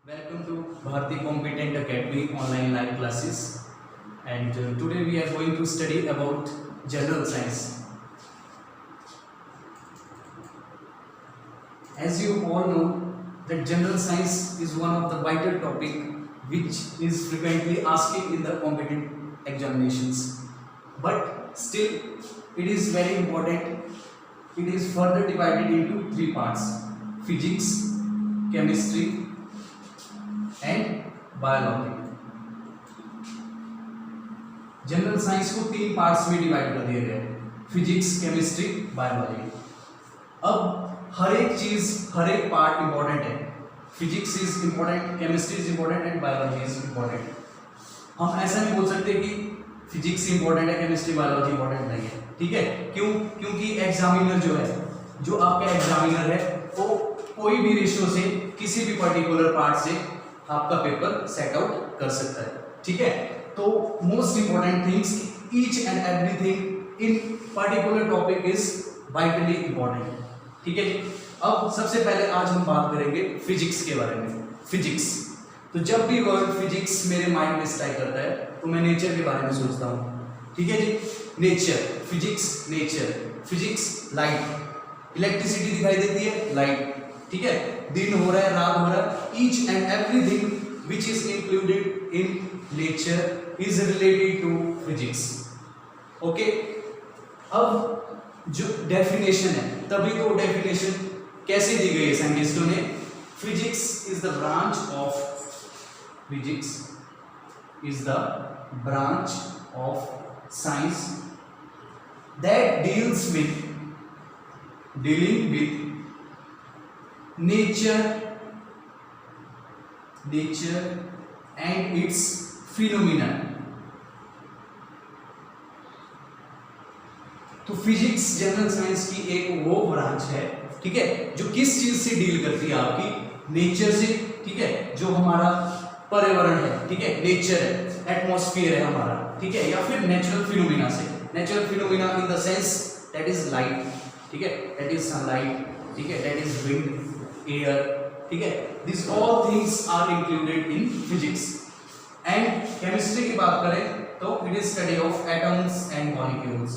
Welcome to Bharati Competent Academy online live classes, and today we are going to study about general science. As you all know that general science is one of the vital topic which is frequently asked in the competent examinations, but still it is very important. It is further divided into three parts: physics, chemistry and biology. General science को तीन parts में divide कर दिया गया है: physics, chemistry, biology. अब हर एक चीज, हर एक पार्ट इंपॉर्टेंट है. Physics is important, chemistry is important and biology is important. हम ऐसा नहीं बोल सकते कि फिजिक्स इंपॉर्टेंट है, केमिस्ट्री, बायोलॉजी इंपॉर्टेंट नहीं है. ठीक है, क्यों? क्योंकि एग्जामिनर जो आपका एग्जामिनर है वो कोई भी रेशियो से किसी भी पर्टिकुलर पार्ट से आपका पेपर सेट आउट कर सकता है. ठीक है, तो most important things, each and everything in particular topic is vitally important. ठीक है जी. अब सबसे पहले आज हम बात करेंगे फिजिक्स के बारे में. फिजिक्स, तो जब भी वर्ड फिजिक्स मेरे माइंड में स्ट्राइक करता है तो मैं नेचर के बारे में सोचता हूँ. ठीक है जी. Nature, physics, nature. Physics, light, electricity दिखाई देती है, लाइट. ठीक है, दिन हो रहा है, रात हो रहा है, each and everything which is included in nature is related to physics. Okay, अब जो डेफिनेशन है, तभी तो डेफिनेशन कैसे दी गई है साइंटिस्टों ने. Physics is the branch of science that dealing with nature and its phenomena. तो फिजिक्स जनरल साइंस की एक वो ब्रांच है, ठीक है, जो किस चीज से डील करती है? आपकी नेचर से. ठीक है, जो हमारा पर्यावरण है, ठीक है, नेचर है, एटमॉस्फेयर है हमारा, ठीक है, या फिर नेचुरल फिनोमिना से. Natural phenomena in the sense that is light, ठीक है, दैट इज सनलाइट, ठीक है, दैट इज विंड, एयर. ठीक है, this all things are included in physics. And chemistry की बात करें तो it is study of atoms and molecules.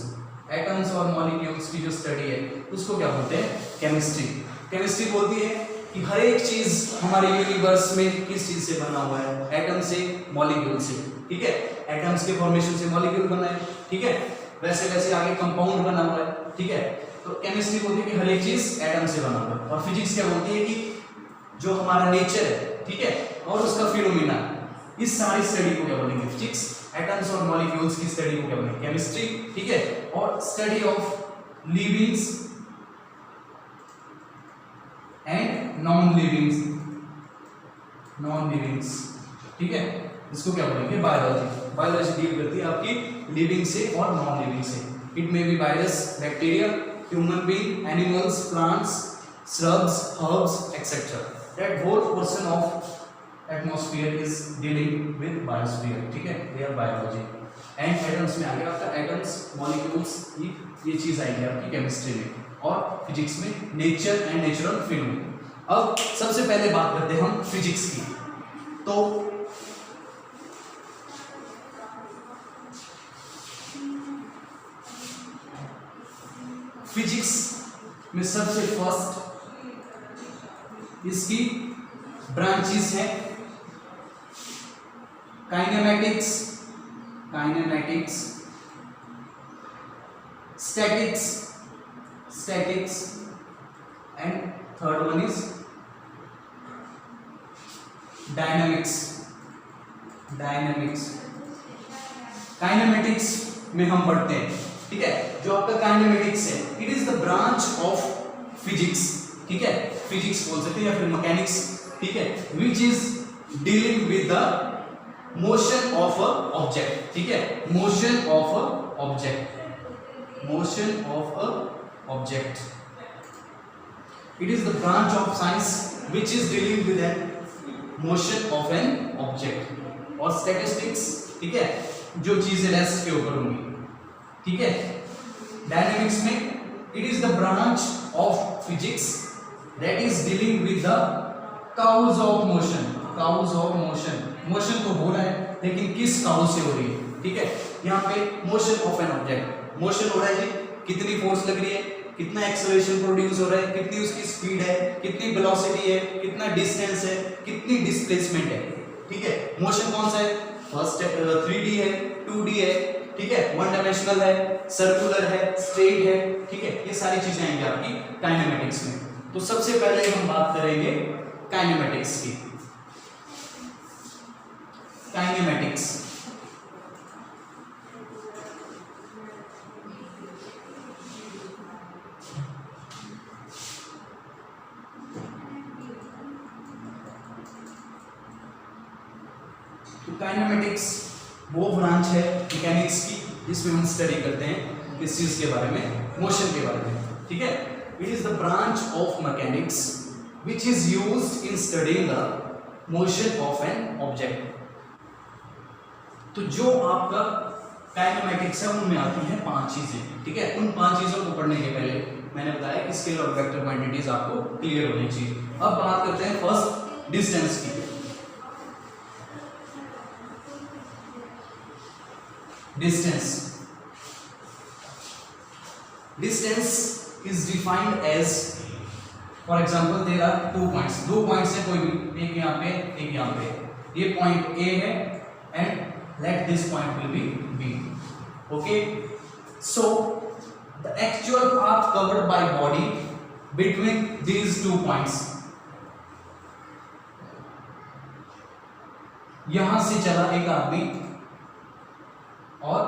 Atoms और मॉलिक्यूल्स की जो स्टडी है उसको क्या बोलते हैं? केमिस्ट्री. केमिस्ट्री बोलती है कि हर एक चीज हमारे यूनिवर्स में किस चीज से बना हुआ है? एटम से, मॉलिक्यूल से. ठीक है, एटम्स के फॉर्मेशन से मॉलिक्यूल बना है. ठीक है, वैसे वैसे आगे कंपाउंड बना हुआ है. ठीक है, तो केमिस्ट्री बोलती है कि हर एक चीज एटम से बना हुआ है. और फिजिक्स क्या बोलती है कि जो हमारा नेचर है, ठीक है, और उसका फिनोमिना, इस सारी स्टडी को क्या बोलेंगे? फिजिक्स. एटम्स और मॉलिक्यूल्स की स्टडी को क्या बोलेंगे? केमिस्ट्री. ठीक है, और study of livings and non livings. ठीक है, इसको क्या बोलेंगे? बायोलॉजी. बायोलॉजी डील करती है आपकी लिविंग से और नॉन लिविंग से. It may be virus, bacteria, human being, animals, plants, shrubs, herbs, etc. That whole portion of atmosphere is dealing with biosphere. ठीक है, they are biology. And atoms में आ गया आपका एटम्स, मॉलिक्यूल्स, ये चीज आएगी आपकी केमिस्ट्री में. और फिजिक्स में नेचर एंड नेचुरल फिनोमेना. अब सबसे पहले बात करते हैं हम फिजिक्स की. तो फिजिक्स में सबसे फर्स्ट इसकी ब्रांचेस है kinematics, statics and third one is dynamics. Kinematics में हम पढ़ते हैं, ठीक है, जो आपका काइनेमेटिक्स है, it is the branch of physics. ठीक है, फिजिक्स बोल सकते हैं या फिर मैकेनिक्स. ठीक है, which is dealing with the motion of a object. ठीक है, motion of a object. It is the branch of science which is dealing with an motion of an object. और स्टैटिस्टिक्स, ठीक है, जो चीजें रेस्ट के ऊपर होंगी. ठीक है, डायनेमिक्स में it is the branch of physics that is dealing with the cause of motion. Cause of motion, motion तो हो रहा है लेकिन किस काउज से हो रही है, ठीक है। यहाँ पे motion of an object, motion हो रहा है जी, कितनी फोर्स लग रही है, कितना एक्सेलरेशन प्रोड्यूस हो रहा है, कितनी उसकी स्पीड है, कितनी वेलोसिटी है, कितना डिस्टेंस है, कितनी डिस्प्लेसमेंट है, ठीक है। मोशन कौन सा है, फर्स्ट 3D है, 2D है, ठीक है, वन डायमेंशनल है, सर्कुलर है, स्ट्रेट है, ठीक है। ये सारी चीजें आएंगी आपकी काइनेमेटिक्स में। तो सबसे पहले हम बात करेंगे काइनेमेटिक्स की। काइनेमेटिक्स, तो काइनेमेटिक्स वो ब्रांच है मैकेनिक्स की जिसमें हम स्टडी करते हैं किस चीज के बारे में, मोशन के बारे में, ठीक है। It is the branch of mechanics which is used in studying the motion of an object. तो जो आपका काइनेमेटिक्स है उनमें आती हैं 5 चीजें, ठीक है। उन 5 चीजों को पढ़ने के पहले मैंने बताया कि स्केलर और वेक्टर क्वांटिटीज आपको क्लियर होनी चाहिए। अब बात करते हैं फर्स्ट डिस्टेंस की। Distance is defined as, for example, there are 2 points. 2 points है कोई भी, एक यहाँ पे, एक यहाँ पे। ये point A है and let this point will be B. Okay? So the actual path covered by body between these 2 points. यहाँ से चला एक आदमी और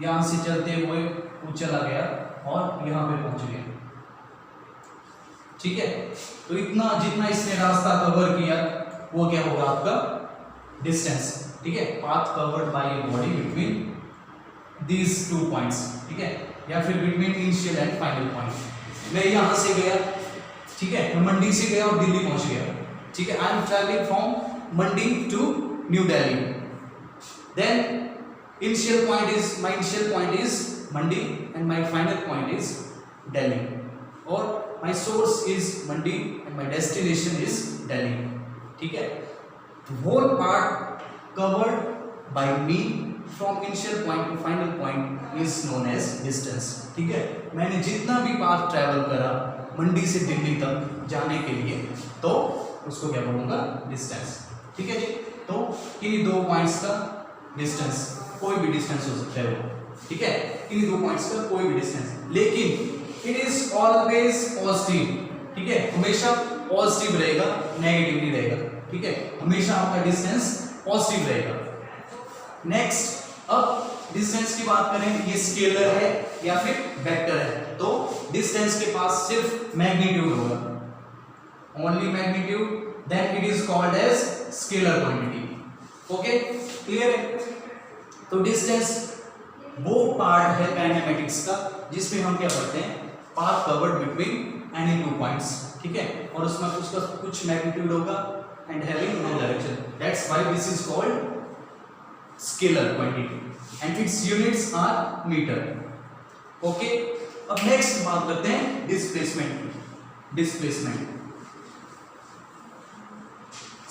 यहां से चलते हुए वो चला गया और यहां पे पहुंच गया, ठीक है। तो इतना जितना इसने रास्ता कवर किया वो क्या होगा आपका डिस्टेंस, ठीक है। Path covered by a body between these 2 points, ठीक है, या फिर between initial and final point. मैं यहां से गया, ठीक है, मैं मंडी से गया और दिल्ली पहुंच गया, ठीक है। I am travelling from Mandi to New Delhi. Then my initial point is Mandi and my final point is Delhi, or my source is Mandi and my destination is Delhi, ठीक है। whole part covered by me from initial point to final point is known as distance, ठीक है। मैंने जितना भी path travel करा मंडी से दिल्ली तक जाने के लिए तो उसको क्या बोलूँगा डिस्टेंस, ठीक है जी। तो किन्हीं 2 पॉइंट्स का डिस्टेंस, कोई भी डिस्टेंस हो सकता है वो, ठीक है, इन 2 पॉइंट्स का कोई भी डिस्टेंस, लेकिन इट इज ऑलवेज पॉजिटिव, ठीक है, हमेशा पॉजिटिव रहेगा, नेगेटिव नहीं रहेगा, ठीक है, हमेशा आपका डिस्टेंस पॉजिटिव रहेगा। नेक्स्ट, अब डिस्टेंस की बात करें, ये स्केलर है या फिर वेक्टर है, तो डिस्टेंस के पास सिर्फ मैग्नीट्यूड होगा, only magnitude, then it is called as scalar quantity. Okay, clear है। तो डिस्टेंस वो पार्ट है काइनेमेटिक्स का जिसमें हम क्या करते हैं, path covered between any 2 points, ठीक है, और उसमें उसका कुछ मैग्नीट्यूड होगा and having no direction, that's why this is called scalar quantity and its units are metre. Okay, अब नेक्स्ट बात करते हैं डिस्प्लेसमेंट की। डिस्प्लेसमेंट,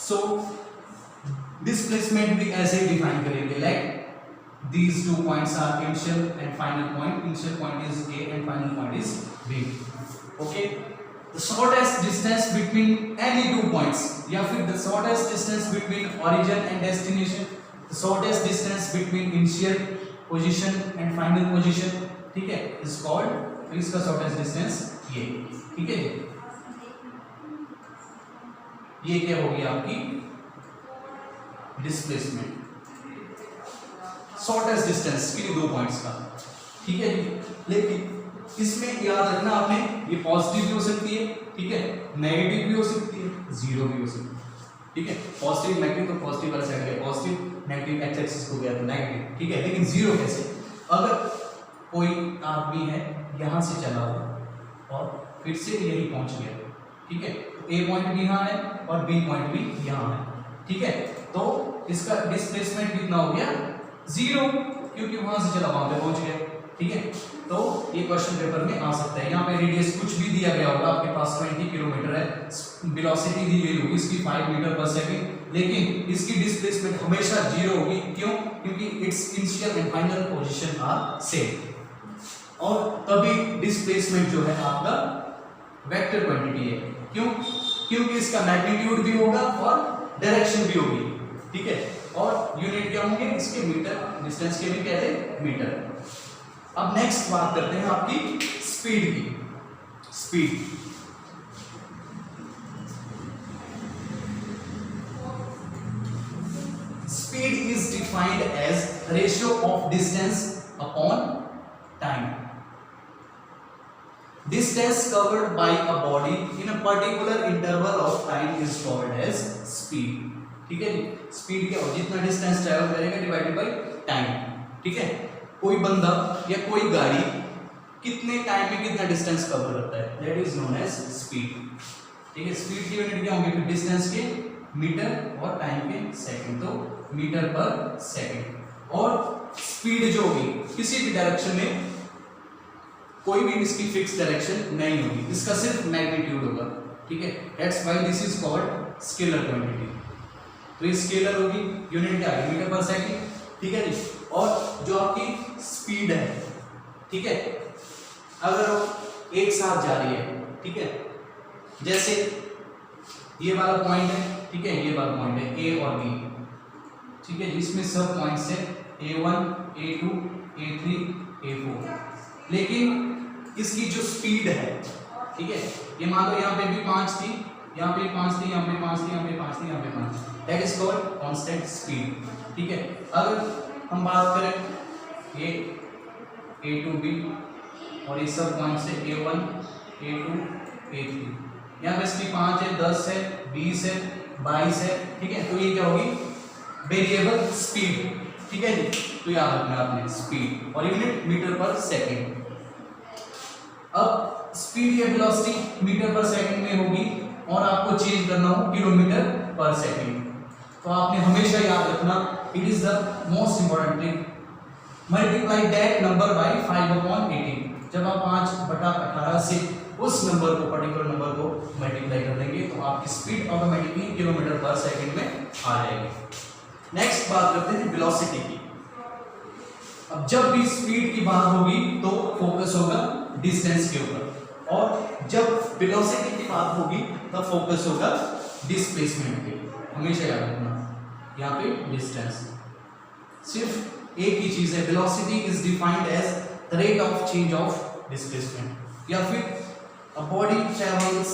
सो डिस्प्लेसमेंट भी ऐसे ही डिफाइन करेंगे, like these 2 points are initial and final point. Initial point is A and final point is B. Okay, the shortest distance between any 2 points, या फिर the shortest distance between origin and destination, the shortest distance between initial position and final position, ठीक है, is called, तो इसका shortest distance ये, ठीक है। ये क्या होगी आपकी डिस्प्लेसमेंट, शॉर्टेस्ट डिस्टेंस किन्हीं 2 पॉइंट्स का, ठीक है जी। लेकिन इसमें याद रखना आपने, ये पॉजिटिव भी हो सकती है, ठीक है, नेगेटिव भी हो सकती है, जीरो भी हो सकती है, ठीक है। पॉजिटिव नेगेटिव तो पॉजिटिव वाला साइड गया पॉजिटिव, नेगेटिव एक्स एक्सिस को गया तो नेगेटिव, ठीक है। लेकिन जीरो कैसे, अगर कोई आदमी है यहाँ से चला हुआ और फिर से यही पहुँच गया, ठीक है, तो ए पॉइंट भी यहाँ है और बी पॉइंट भी यहाँ है, ठीक है, तो इसका डिस्प्लेसमेंट कितना हो गया 0, क्योंकि वहां से चला वहां पे पहुंच गया, ठीक है। तो ये क्वेश्चन पेपर में आ सकता है। यहाँ पे रेडियस कुछ भी दिया गया होगा, आपके पास 20 किलोमीटर है, वेलोसिटी दी गई होगी इसकी 5 मीटर पर सेकंड, लेकिन इसकी डिस्प्लेसमेंट हमेशा जीरो होगी। क्यों? क्योंकि it's initial and final position are same. और तभी डिस्प्लेसमेंट जो है आपका वेक्टर क्वांटिटी है। क्यों? क्योंकि इसका मैग्नीट्यूड भी होगा और डायरेक्शन भी होगी, ठीक है। और यूनिट क्या होंगे इसके? मीटर, डिस्टेंस के भी कहते हैं मीटर। अब नेक्स्ट बात करते हैं आपकी स्पीड की। Speed speed is defined as ratio of distance upon time. Distance covered by a body in a particular interval of time is called as speed। ठीक है जी, स्पीड क्या हो? जितना डिस्टेंस ट्रैवल करेगा डिवाइडेड बाय टाइम, ठीक है। कोई बंदा या कोई गाड़ी कितने टाइम में कितना डिस्टेंस कवर करता है, that is known as speed, ठीक है। स्पीड की यूनिट क्या होंगे? फिर डिस्टेंस के मीटर और टाइम के सेकंड, तो मीटर पर सेकंड। और स्पीड जो होगी किसी भी डायरेक्शन में, कोई भी इसकी फिक्स डायरेक्शन नहीं होगी, इसका सिर्फ मैग्नीट्यूड होगा, ठीक है। That's why this is called scalar quantity. तो ये स्केलर होगी, यूनिट क्या है? मीटर पर सेकंड, ठीक है जी। और जो आपकी स्पीड है, ठीक है, अगर वो एक साथ जा रही है, ठीक है, जैसे ये वाला पॉइंट है, ठीक है, ये वाला पॉइंट है ए और बी, ठीक है, जिसमें सब पॉइंट्स है A1, A2, A3, A4, लेकिन इसकी जो स्पीड है, ठीक है, ये मान लो यहाँ पे भी 5 थी, यहाँ पे 5 थी, यहाँ पे 5 थी, यहाँ पे 5 थी, यहाँ पे 5, that is called constant speed, ठीक है। अगर हम बात करें ये A2B और ये सब पॉइंट्स है A1, A2, A3, यहाँ पे इसकी 5 है, 10 है, 20 है, 22 है, ठीक है। तो ये क्या होगी? वेरिएबल स्पीड, ठीक है जी। तो याद रखना आपने स्पीड और यूनिट मीटर पर सेकंड। अब स्पीड या वेलोसिटी मीटर पर सेकंड में होगी और आपको चेंज करना हो किलोमीटर पर सेकंड, तो आपने हमेशा याद रखना, it is the most important thing, multiply that number by 5/18। जब आप 5/18 से उस नंबर को, पर्टिकुलर नंबर को मल्टीप्लाई कर देंगे तो आपकी स्पीड ऑटोमेटिकली किलोमीटर पर सेकंड में आ जाएगी। नेक्स्ट बात करते हैं वेलोसिटी की। अब जब भी स्पीड की बात होगी तो फोकस होगा डिस्टेंस के ऊपर, और जब वेलोसिटी की बात होगी तब फोकस होगा डिस्प्लेसमेंट पे। हमेशा याद रखना, यहाँ पे डिस्टेंस, सिर्फ एक ही चीज है, velocity is defined as the rate of change of displacement, या फिर a body travels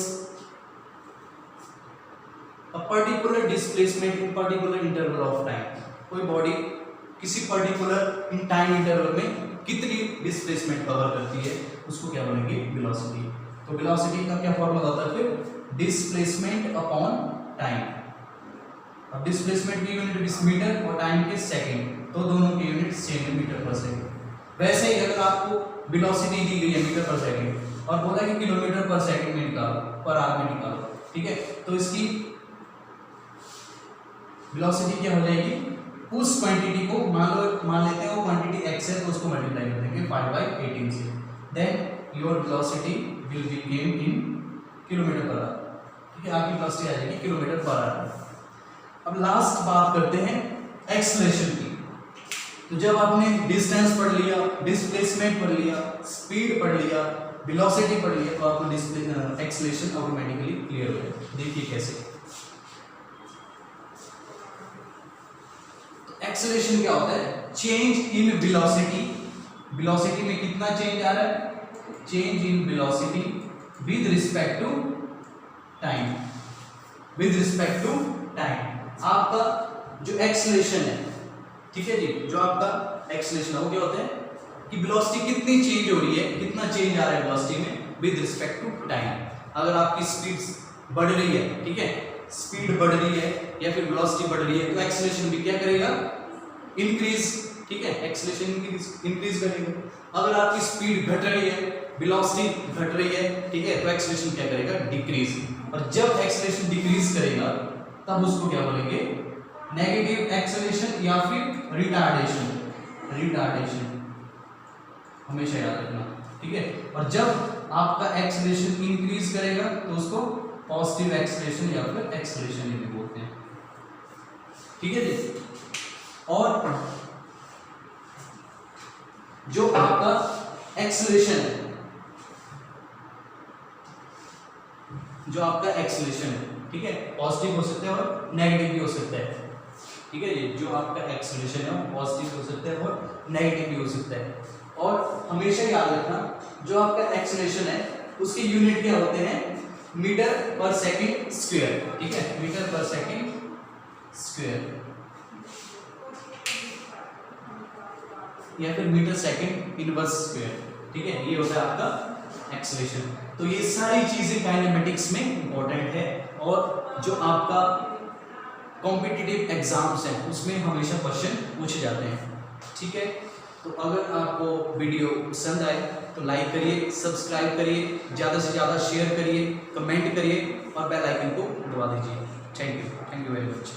a particular displacement in particular interval of time। कोई बॉडी किसी पर्टिकुलर इन टाइम इंटरवल में कितनी डिस्प्लेसमेंट कवर करती है, उसको क्या बोलेंगे? वेलोसिटी। तो वेलोसिटी का क्या फॉर्मूला होता है फिर? Displacement upon time. अब डिस्प्लेसमेंट की यूनिट मीटर और टाइम के सेकंड, तो दोनों की यूनिट सेम है, मीटर पर सेकंड। वैसे ही अगर आपको वेलोसिटी दी गई है मीटर पर सेकंड और बोला कि किलोमीटर पर सेकंड में निकालो, पर आवर में निकालो, ठीक है, तो इसकी वेलोसिटी क्या हो जाएगी? उस क्वांटिटी को मान लेते हैं वो क्वांटिटी x है, तो उसको मल्टीप्लाई कर देंगे 5/18 से, then your velocity will be gain in kilometre per hour, ठीक है, आपकी वेलोसिटी आ जाएगी किलोमीटर पर आवर। अब लास्ट बात करते हैं एक्सेलरेशन की। तो जब आपने डिस्टेंस पढ़ लिया, डिस्प्लेसमेंट पढ़ लिया, स्पीड पढ़ लिया, वेलोसिटी पढ़ लिया, तो आपको एक्सेलरेशन ऑटोमेटिकली क्लियर हो जाए। देखिए कैसे। एक्सेलरेशन क्या होता है? चेंज इन वेलोसिटी, वेलोसिटी में कितना चेंज आ रहा है? Change in velocity with respect to time, with respect to time. आपका जो एक्सेलरेशन है, ठीक है जी, जो आपका एक्सेलरेशन है वो क्या होता है कि वेलोसिटी कितनी चेंज हो रही है, कितना चेंज आ रहा है वेलोसिटी में विद रिस्पेक्ट टू टाइम। अगर आपकी स्पीड बढ़ रही है, ठीक है, स्पीड बढ़ रही है या फिर वेलोसिटी बढ़ रही है, तो एक्सेलरेशन भी क्या करेगा? इंक्रीज, ठीक है, एक्सेलरेशन इंक्रीज करेगा। अगर आपकी स्पीड घट रही है, वेलोसिटी घट रही है, ठीक है, तो एक्सेलरेशन क्या करेगा? डिक्रीज। और जब एक्सेलरेशन डिक्रीज करेगा तब उसको क्या बोलेंगे? नेगेटिव एक्सेलरेशन या फिर रिटार्डेशन। रिटार्डेशन हमेशा याद रखना, ठीक है। और जब आपका एक्सेलरेशन इंक्रीज करेगा तो उसको पॉजिटिव एक्सेलरेशन या फिर एक्सेलरेशन भी बोलते हैं, ठीक है जी। और जो आपका एक्सेलरेशन है, जो आपका एक्सेलरेशन है, ठीक है, पॉजिटिव हो सकता है और नेगेटिव भी हो सकता है, ठीक है जी। जो आपका एक्सेलरेशन है वो पॉजिटिव हो सकता है और नेगेटिव भी हो सकता है। और हमेशा याद रखना जो आपका एक्सेलरेशन है उसके यूनिट क्या होते हैं, मीटर पर सेकंड स्क्वायर, ठीक है, मीटर पर सेकंड स्क्वायर या फिर मीटर सेकंड इनवर्स स्क्वायर, ठीक है, ये होता है आपका एक्सेलरेशन। तो ये सारी चीजें काइनेमेटिक्स में इंपॉर्टेंट है और जो आपका कॉम्पिटिटिव एग्जाम्स हैं उसमें हमेशा क्वेश्चन पूछे जाते हैं, ठीक है। तो अगर आपको वीडियो पसंद आए तो लाइक करिए, सब्सक्राइब करिए, ज़्यादा से ज़्यादा शेयर करिए, कमेंट करिए और बेल आइकन को दबा दीजिए। Thank you very much.